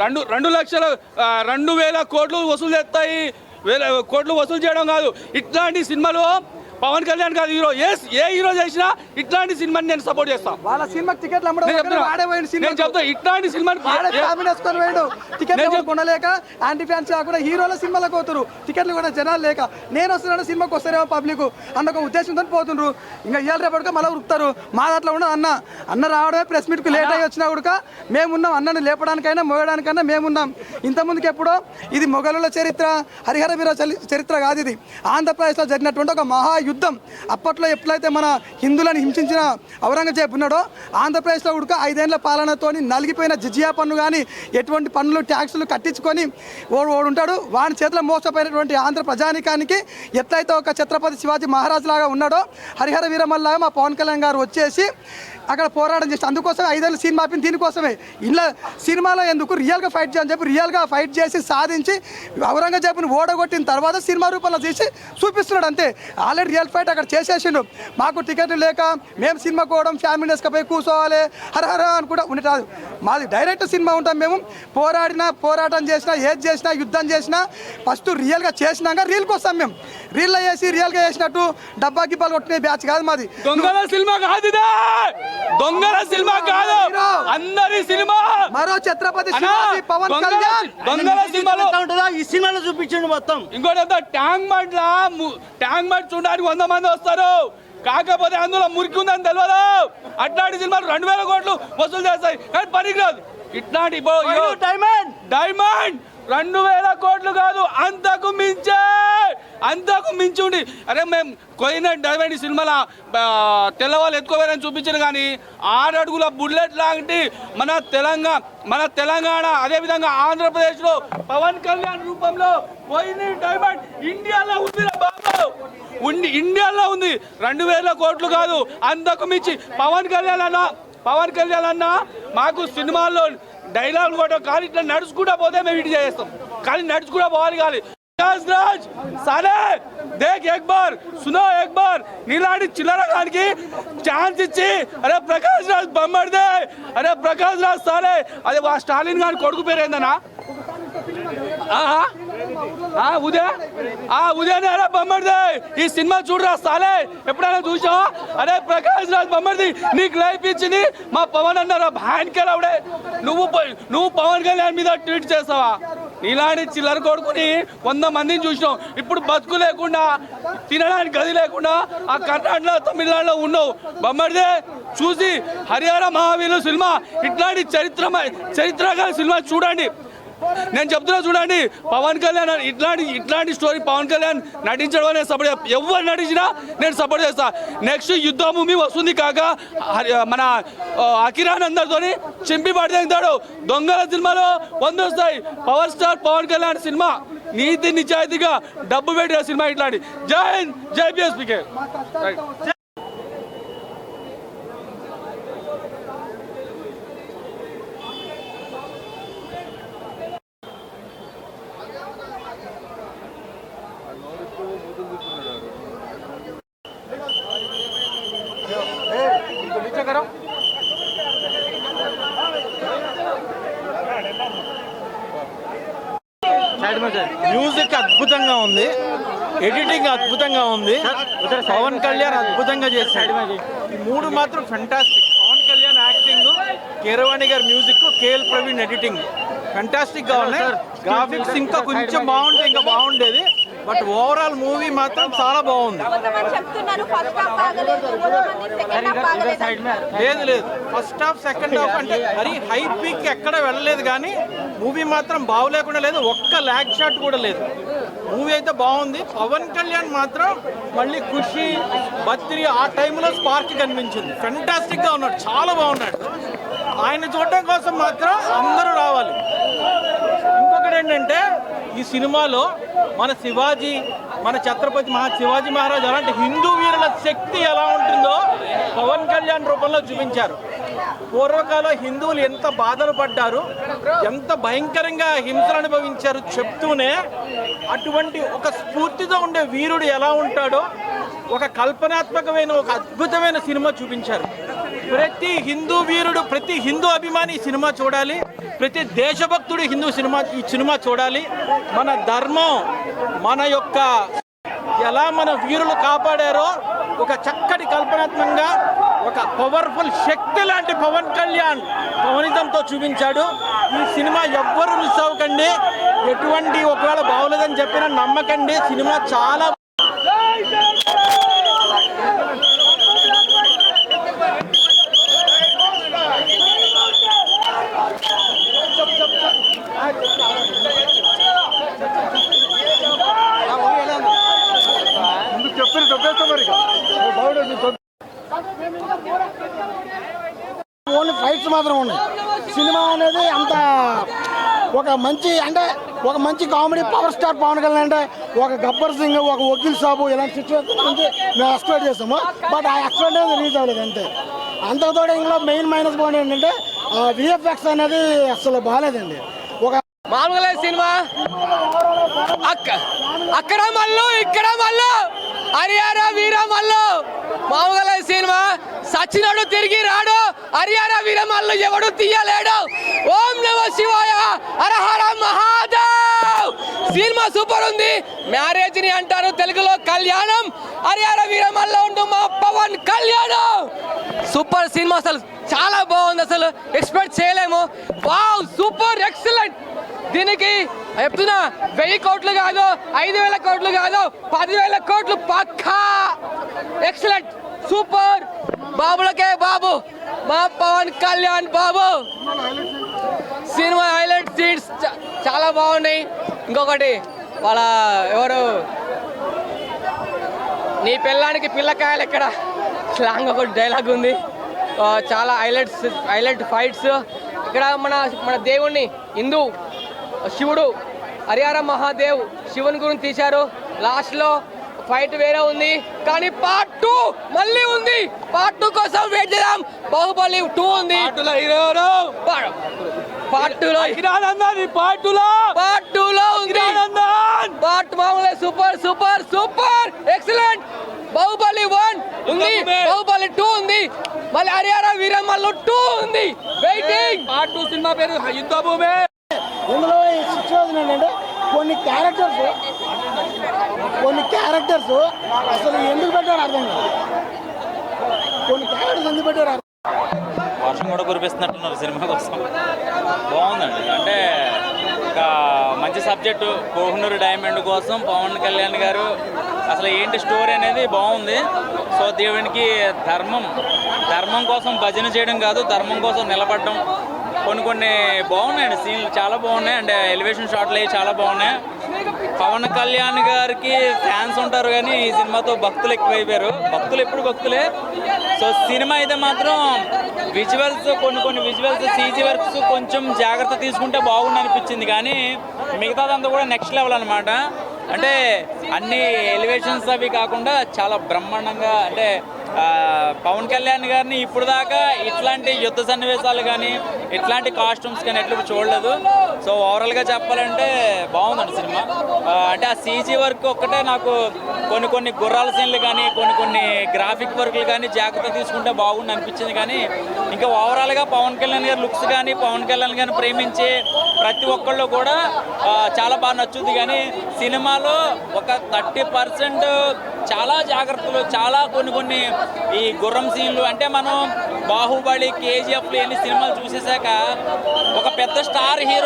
2,00,000 కోట్లు వసూలు చేస్తాయి, 1,000 కోట్లు వసూలు చేయడం కాదు. ఇట్లాంటి సినిమాలు పవన్ కళ్యాణ్ కాదు హీరో, ఏ హీరో చేసినా ఇట్లాంటి సినిమాని నేను సపోర్ట్ చేస్తాను. వాళ్ళ సినిమా టికెట్లు నేను చెప్తా ఇట్లాంటి సినిమాని టికెట్లు కొనలేక యాంటీ ఫ్యాన్స్ కాకుండా హీరోల సినిమాలకు పోతున్నారు, టికెట్లు కూడా జనాలు లేక. నేను వస్తున్నాను సినిమాకి వస్తారేమో పబ్లిక్ అన్న ఒక ఉద్దేశంతో పోతుండ్రు. ఇంకా ఇవాళ రేపటిగా మళ్ళీ ఉరుకుతారు. మా దాంట్లో కూడా అన్న రావడమే ప్రెస్ మీట్కి లేట్ అయ్యి వచ్చినా కూడా మేమున్నాం, అన్నను లేపడానికైనా మోయడానికైనా మేమున్నాం. ఇంతకుముందుకు ఎప్పుడో ఇది మొఘలుల చరిత్ర, హరిహర వీర చరిత్ర కాదు, ఇది ఆంధ్రప్రదేశ్లో జరిగినటువంటి ఒక మహాయుద్ధం. అప్పట్లో ఎప్పుడైతే మన హిందువులను హింసించిన ఔరంగజేబు ఉన్నాడో, ఆంధ్రప్రదేశ్లో ఉడక 5 ఏళ్ల పాలనతో నలిగిపోయిన జిజియా పన్ను కానీ ఎటువంటి పన్నులు ట్యాక్సులు కట్టించుకొని ఓడు ఉంటాడు. వాడి చేతిలో మోసపోయినటువంటి ఆంధ్ర ప్రజానికానికి ఎట్లయితే ఒక ఛత్రపతి శివాజీ మహారాజు లాగా ఉన్నాడో, హరిహర వీరమల్లాగా మా పవన్ కళ్యాణ్ గారు వచ్చేసి అక్కడ పోరాటం చేసి అందుకోసమే 5 ఏళ్ళు సినిమా ఆపింది. దీనికోసమే ఇలా సినిమాలో ఎందుకు రియల్గా ఫైట్ చేయని చెప్పి రియల్గా ఫైట్ చేసి సాధించి ఔరంగజేబుని ఓడగొట్టిన తర్వాత సినిమా రూపంలో తీసి చూపిస్తున్నాడు అంతే. ఆల్రెడీ రియల్ ఫైట్ అక్కడ చేసేసిండు. మాకు టికెట్లు లేక మేము సినిమా పోవడం ఫ్యామిలీ వేసుకపోయి కూర్చోవాలి హరహర అని కూడా ఉండేది. మాది డైరెక్ట్ సినిమా ఉంటాం. మేము పోరాటం చేసినా ఏది చేసినా యుద్ధం చేసినా ఫస్ట్ రియల్గా చేసినాక రీల్కి వస్తాం. మేము రీల్లో వేసి రియల్గా చేసినట్టు డబ్బా గిబ్బాలు కొట్టిన బ్యాచ్ కాదు మాది. దొంగల సినిమా కాదు, దొంగల సినిమా కాదు, అందరి సినిమా. మరో ఛత్రపతి శివాజీ పవన్ కళ్యాణ్ దొంగల సినిమాలో ఈ సినిమాలో చూపించండి మొత్తం. ఇంకోటి ట్యాంక్ బండ్ చూడడానికి 100 మంది వస్తారు, కాకపోతే అందులో మురికి ఉందని తెలియదు. అట్లాంటి సినిమాలు 2,000 కోట్లు వసూలు చేస్తాయి కానీ పనికిరాదు. ఇట్లాంటి డైమండ్ 2,000 కోట్లు కాదు, అంతకు మించి ఉండి. అరే మేము కొయిన డైమండ్ సినిమాలో తెల్లవాళ్ళు ఎత్తుకోవాలని చూపించారు కానీ 6 అడుగుల బుల్లెట్ లాంటి మన తెలంగాణ అదేవిధంగా ఆంధ్రప్రదేశ్లో పవన్ కళ్యాణ్ రూపంలో కొయిన డైమండ్ ఇండియాలో ఉంది బాబు, ఇండియాలో ఉంది. 2,000 కోట్లు కాదు, అంతకు మించి. పవన్ కళ్యాణ్ అన్న మాకు సినిమాల్లో డైలాగ్ కూడా కానీ ఇట్లా నడుచుకుంటా పోతే మేము ఇటు చేస్తాం, కానీ నడుచుకుంటా పోవాలి. కానీ ప్రకాష్ రాజ్ సాలే దేఖ్ ఎక్ బార్ సునో ఎక్ బార్ నీలాంటి చిల్లరగానికి ఛాన్స్ ఇచ్చి అరే ప్రకాష్ రాజ్ బొమ్మడిదే, అరే ప్రకాష్ రాజ్ సాలే అదే స్టాలిన్ గారి కొడుకు పేరు ఏందన్నా ఉదయాన్నే అరే బొమ్మడిదే ఈ సినిమా చూడరా సాలే ఎప్పుడైనా చూసావా? అరే ప్రకాష్ రాజ్ బొమ్మడిది నీకు లైఫ్ ఇచ్చింది మా పవన్ అన్నారా భాన్కెళ్ళవుడే, నువ్వు పవన్ కళ్యాణ్ మీద ట్వీట్ చేస్తావా? ఇలాంటి చిల్లర కొడుకుని 100 మందిని చూసినావు. ఇప్పుడు బతుకు లేకుండా తినడానికి గది లేకుండా ఆ కర్ణాటకలో తమిళనాడులో ఉన్నావు. బొమ్మడిదే చూసి హరిహర మహావీరు సినిమా ఇట్లాంటి చరిత్రగా సినిమా చూడండి. నేను చెప్తున్నా చూడండి, పవన్ కళ్యాణ్ ఇట్లాంటి స్టోరీ పవన్ కళ్యాణ్ నటించడం అనేది సపోర్ట్. ఎవరు నటించినా నేను సపోర్ట్ చేస్తా. నెక్స్ట్ యుద్ధ భూమి వస్తుంది కాక మన అకిరాన్ అందరితో చింపి పడితాడు. దొంగల సినిమాలో 100 వస్తాయి. Power star Pawan Kalyan cinema నీతి నిజాయితీగా డబ్బు పెట్టిన సినిమా ఇట్లాంటి. జై హింద్, జై బిఎస్పీకే. మ్యూజిక్ అద్భుతంగా ఉంది, ఎడిటింగ్ అద్భుతంగా ఉంది, పవన్ కళ్యాణ్ అద్భుతంగా చేశాడు. ఈ 3 మాత్రం ఫెంటాస్టిక్. పవన్ కళ్యాణ్ యాక్టింగ్, కీరవాణి గారి music, KL Praveen editing fantastic గా ఉన్నాయి. గ్రాఫిక్స్ ఇంకా కొంచెం బాగుంటే ఇంకా బాగుండేది, బట్ ఓవరాల్ మూవీ మాత్రం చాలా బాగుంది. లేదు ఫస్ట్ హాఫ్ సెకండ్ హాఫ్ అంటే మరి హై పీక్ ఎక్కడ వెళ్ళలేదు, కానీ మూవీ మాత్రం బాగులేకుండా లేదు, ఒక్క ల్యాగ్ షాట్ కూడా లేదు. మూవీ అయితే బాగుంది. పవన్ కళ్యాణ్ మాత్రం మళ్ళీ ఖుషి బత్రి ఆ టైంలో స్పార్క్ కనిపించింది. ఫెంటాస్టిక్ గా ఉన్నాడు, చాలా బాగున్నాడు. ఆయన చూడడం కోసం మాత్రం అందరూ రావాలి. ఇంకొకటి ఏంటంటే ఈ సినిమాలో మన శివాజీ, మన ఛత్రపతి శివాజీ మహారాజ్ అలాంటి హిందూ వీరుల శక్తి ఎలా ఉంటుందో పవన్ కళ్యాణ్ రూపంలో చూపించారు. పూర్వకాలం హిందువులు ఎంత బాధలు పడ్డారు, ఎంత భయంకరంగా హింసలు అనుభవించారు చెప్తూనే అటువంటి ఒక స్ఫూర్తితో ఉండే వీరుడు ఎలా ఉంటాడో ఒక కల్పనాత్మకమైన ఒక అద్భుతమైన సినిమా చూపించారు. ప్రతి హిందూ వీరుడు, ప్రతి హిందూ అభిమాని ఈ సినిమా చూడాలి. ప్రతి దేశభక్తుడు ఈ సినిమా చూడాలి. మన ధర్మం, మన యొక్క ఎలా మన వీరులు కాపాడారో ఒక చక్కటి కల్పనాత్మకంగా ఒక పవర్ఫుల్ శక్తి లాంటి పవన్ కళ్యాణ్ పవనిజంతో చూపించాడు. ఈ సినిమా ఎవ్వరు మిస్ అవ్వకండి. ఎటువంటి ఒకవేళ బాగోలేదని చెప్పినా నమ్మకండి. సినిమా చాలా ఓన్లీ ఫైట్స్ మాత్రం ఉన్నాయి. సినిమా అనేది అంత ఒక మంచి comedy power star Pawan Kalyan అంటే ఒక గబ్బర్ సింగ్, ఒక వకీల్ సాబు ఇలాంటి సిచ్యువేషన్ నుంచి మేము ఎక్స్పెక్ట్ చేస్తాము. బట్ ఆ ఎక్స్పెక్ట్ అనేది రిలీజ్ అవ్వలేదు అంతే. అంతకుతో ఇందులో మెయిన్ మైనస్ పాయింట్ ఏంటంటే విఎఫ్ఎక్స్ అనేది అసలు బాగాలేదండి. ఒక మామూలుగా సినిమా అక్కడ మల్లు ఇక్కడ మల్లు హరిహర వీర మల్లు మామూలుగా సినిమా సచ్చినోడు తిరిగి రాడు. హరిహర వీర మల్లు ఎవడు తీయలేడు. ఓం నమ శివాయ హర హర మహాదేవ్. సినిమా సూపర్ ఉంది. మ్యారేజ్ ని అంటారు తెలుగులో కళ్యాణం. హరిహర వీర మల్లు ఉంటూ మా పవన్ కళ్యాణం. సూపర్ సినిమా, అసలు చాలా బాగుంది. అసలు ఎక్స్పెక్ట్ చేయలేము. Wow, super, excellent. దీనికి చెప్తున్నా 1000 కోట్లు కాదు, 5000 కోట్లు కాదు, 10,000 కోట్లు పక్కా. Excellent, super. బాబులకే బాబు, మా Pawan Kalyan Babu. Cinema highlight scenes చాలా బాగున్నాయి. ఇంకొకటి వాళ్ళ ఎవరు నీ పిల్లానికి పిల్లకాయలు ఎక్కడ స్లాంగ్ ఒక డైలాగ్ ఉంది. చాలా హైలైట్ ఫైట్స్. ఇక్కడ మన దేవుణ్ణి హిందూ శివుడు హరిహర మహాదేవ్ శివుని గురించి తీశారు. లాస్ట్లో ఫైట్ వేరే ఉంది, కానీ పార్ట్ 2 మళ్ళీ ఉంది. పార్ట్ 2 కోసం వెయిట్ చేద్దాం. బాహుబలి 2 ఉంది. పార్ట్ 2లో ఉంది. పార్ట్ మామూలు super super super excellent. Baahubali 1 ఉంది, బాహుబలి 2 ఉంది, మళ్ళీ హరిహర వీరమల్లు 2 ఉంది. వెయిటింగ్. పార్ట్ 2 సినిమా పేరు యుద్ధభూమి. ఇందులో ఈ సిచ్యువేషన్ ఏంటంటే కొన్ని క్యారెక్టర్స్ అసలు ఎందుకు పెట్టారు అర్థం కాదు. కొన్ని క్యారెక్టర్స్ ఎందుకు పెట్టారు వర్షం కూడా కురిపిస్తున్నట్టున్నారు సినిమా కోసం. బాగుందండి. అంటే ఒక మంచి సబ్జెక్టు, కోహినూరు డైమండ్ కోసం పవన్ కళ్యాణ్ గారు అసలు ఏంటి స్టోరీ అనేది బాగుంది. సో దేవునికి ధర్మం కోసం భజన చేయడం కాదు, ధర్మం కోసం నిలబడడం. కొన్ని బాగున్నాయండి సీన్లు, చాలా బాగున్నాయి. అంటే ఎలివేషన్ షాట్లు అవి చాలా బాగున్నాయి. పవన్ కళ్యాణ్ గారికి ఫ్యాన్స్ ఉంటారు కానీ ఈ సినిమాతో భక్తులు ఎక్కువైపోయారు. భక్తులు ఎప్పుడు భక్తులే. సో సినిమా అయితే మాత్రం విజువల్స్, కొన్ని విజువల్స్ సీజీ వర్క్స్ కొంచెం జాగ్రత్త తీసుకుంటే బాగుంది అనిపించింది. కానీ మిగతాదంతా కూడా నెక్స్ట్ లెవెల్ అనమాట. అంటే అన్ని ఎలివేషన్స్ అవి కాకుండా చాలా బ్రహ్మాండంగా, అంటే పవన్ కళ్యాణ్ గారిని ఇప్పుడు దాకా ఇట్లాంటి యుద్ధ సన్నివేశాలు కానీ ఇట్లాంటి కాస్ట్యూమ్స్ కానీ ఎట్లు చూడలేదు. సో ఓవరాల్గా చెప్పాలంటే బాగుందండి సినిమా. అంటే ఆ సీజీ వర్క్ ఒక్కటే నాకు కొన్ని గుర్రాల సీన్లు కానీ కొన్ని గ్రాఫిక్ వర్క్లు కానీ జాగ్రత్త తీసుకుంటే బాగుంది అనిపించింది. కానీ ఇంకా ఓవరాల్గా పవన్ కళ్యాణ్ గారి లుక్స్ కానీ పవన్ కళ్యాణ్ గారిని ప్రేమించే ప్రతి ఒక్కళ్ళు కూడా చాలా బాగా నచ్చుద్ది. కానీ సినిమాలో ఒక 30% చాలా జాగ్రత్తలు, చాలా కొన్ని ఈ గుర్రం సీన్లు, అంటే మనం బాహుబలి, కేజీఎఫ్ లేని సినిమాలు చూసేసాక ఒక పెద్ద స్టార్ హీరో